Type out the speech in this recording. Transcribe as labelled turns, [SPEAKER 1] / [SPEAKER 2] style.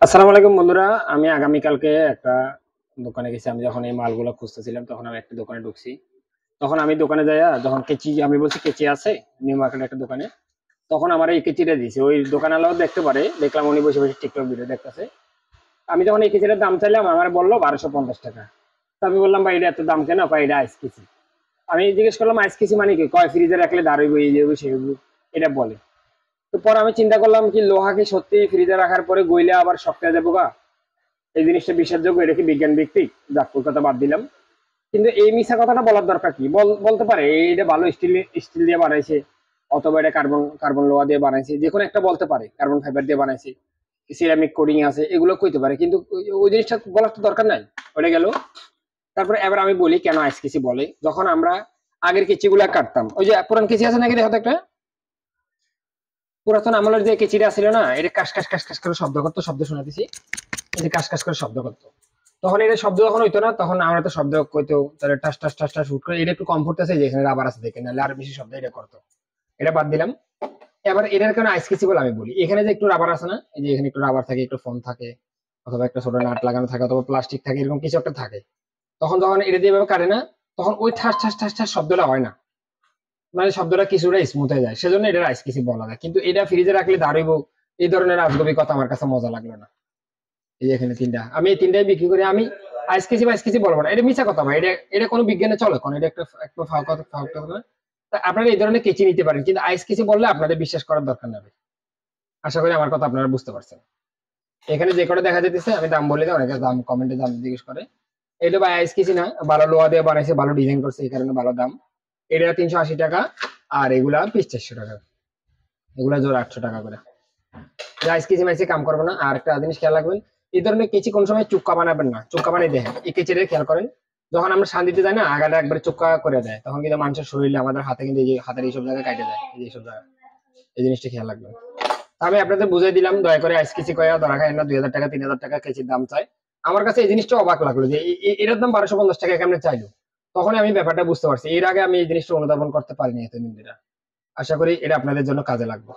[SPEAKER 1] আসসালামু আলাইকুম বন্ধুরা। আমি আগামীকালকে একটা দোকানে গেছি। আমি যখন এই মালগুলো খুঁজতেছিলাম তখন আমি একটা দোকানে ঢুকছি। তখন আমি দোকানে যাইয়া যখন কেচি আমি বলছি কেচি আছে নিউ মার্কেটের একটা দোকানে। তখন আমার এই কেচিটা দিয়েছে। ওই দোকানওয়ালাও দেখতে পারে। দেখলাম উনি বসে বসে টিকটক ভিডিও দেখতেছে। আমি যখন এই কেচিটার দাম চাইলাম আমার বললো 1250 টাকা। তো আমি বললাম ভাই এটা এত দাম কেন? কয় এটা আইস কেচি। আমি জিজ্ঞেস করলাম আইস কেচি মানে কি? কয় ফ্রিজে রাখলে দাঁড়াইবো এই যাবো সেই হইবো, এটা বলে। তো পরে আমি চিন্তা করলাম কি লোহা কি সত্যি ফ্রিজে রাখার পরে গইলে আবার শক্ত হয়ে যাবো গা? এই জিনিসটা বিশ্বাসযোগ্য? এটা কি বিজ্ঞান ভিত্তিক? যাক, ওর কথা বাদ দিলাম। কিন্তু এই মিশা কথাটা বলার দরকার কি? বলতে পারে এইটা ভালো স্টিল স্টিল দিয়ে বানাইছে, অথবা এটা কার্বন কার্বন লোহা দিয়ে বানাইছে, যে কোনো একটা বলতে পারে, কার্বন ফাইবার দিয়ে বানাইছে, সিরামিক কোডিং আছে, এগুলো কইতে পারে। কিন্তু ওই জিনিসটা বলার তো দরকার নাই। ওটা গেল। তারপরে এবার আমি বলি কেন আইস কেসি বলে। যখন আমরা আগের কেচিগুলা কাটতাম, ওই যে পুরান কেচি আছে নাকি দেখো তো একটা, পুরাতন আমলের যে কেচিটা ছিল না, এটা কাশ কাশ কাশ কাশ করে শব্দ করতো, শব্দ শোনাতেছি, এই যে কাশ কাশ করে শব্দ করতো। তখন এটা শব্দ যখন হইতো না তখন আমরা তো শব্দ কইতো, তাহলে টাস টাস টাস টাস উঠ করে এটা একটু কমফোর্ট আছে যে এখানে রাবার আছে দেখে, নাহলে আর বেশি শব্দ এটা করতো। এটা বাদ দিলাম। এবার এটার কারণে আইস কেসি বলে আমি বলি। এখানে যে একটু রাবার আছে না, এই যে এখানে একটু রাবার থাকে, একটু ফোম থাকে, অথবা একটা ছোট নাট লাগানো থাকে, অথবা প্লাস্টিক থাকে, এরকম কিছু একটা থাকে। তখন যখন এটা দিয়ে এভাবে কাটে না, তখন ওই ঠাস ঠাস ঠাস ঠাস শব্দটা হয় না, মানে শব্দটা কিছুটা স্মুথ হয়ে যায়, সেজন্য এটা আইস কেসি বলা যায়। কিন্তু এটা ফ্রিজে রাখলে দাঁড়াইবো, এই ধরনের আজগবি কথা আমার কাছে মজা লাগলো না। এই যে এখানে তিনটা, আমি এই তিনটাই বিক্রি করি। আমি আইস কেসি বা আইস কেসি বলবো না, এটা মিছা কথা ভাই। এটা এটা কোনো বিজ্ঞানে চলে কোন? এটা একটা একটা ফাও কথা, ফাও কথা না। তা আপনারা এই ধরনের কেচি নিতে পারেন, কিন্তু আইস কেসি বললে আপনাদের বিশ্বাস করার দরকার নেই। আশা করি আমার কথা আপনারা বুঝতে পারছেন। এখানে যে কটা দেখা যাইতেছে আমি দাম বলে দিই, অনেকে দাম কমেন্টে দাম জিজ্ঞেস করে। এটা ভাই আইস কেসি না, ভালো লোহা দিয়ে বানাইছে, ভালো ডিজাইন করছে, এই কারণে ভালো দাম। এটা 380 টাকা, আর এগুলা পিস 400 টাকা, এগুলা জোর 800 টাকা করে। আইস কেচি মাইসে কাম করবে না। আর একটা জিনিস খেয়াল রাখবেন, এই ধরনের কেচি কোন সময় চুক্কা বানাবেন না। চুক্কা বানিয়ে দেখেন, এই কেচিটা খেয়াল করেন, যখন আমরা শান্তিতে যাই না আগাটা একবারে চুক্কা করে দেয়, তখন কিন্তু মানুষের শরীরে আমাদের হাতে কিন্তু এই যে হাতের এইসব জায়গায় কাটে যায়, এই যে এইসব জায়গায়। এই জিনিসটা খেয়াল রাখবেন। আমি আপনাদের বুঝাই দিলাম, দয়া করে আইস কেচি কয়া ধরা খায় না 2000 টাকা 3000 টাকা কেচির দাম চাই। আমার কাছে এই জিনিসটা অবাক লাগলো যে এটার দাম 1250 টাকা কেমনে চাইলো। তখন আমি ব্যাপারটা বুঝতে পারছি। এর আগে আমি এই জিনিসটা অনুধাবন করতে পারিনি এতদিন ধরে। আশা করি এটা আপনাদের জন্য কাজে লাগবে।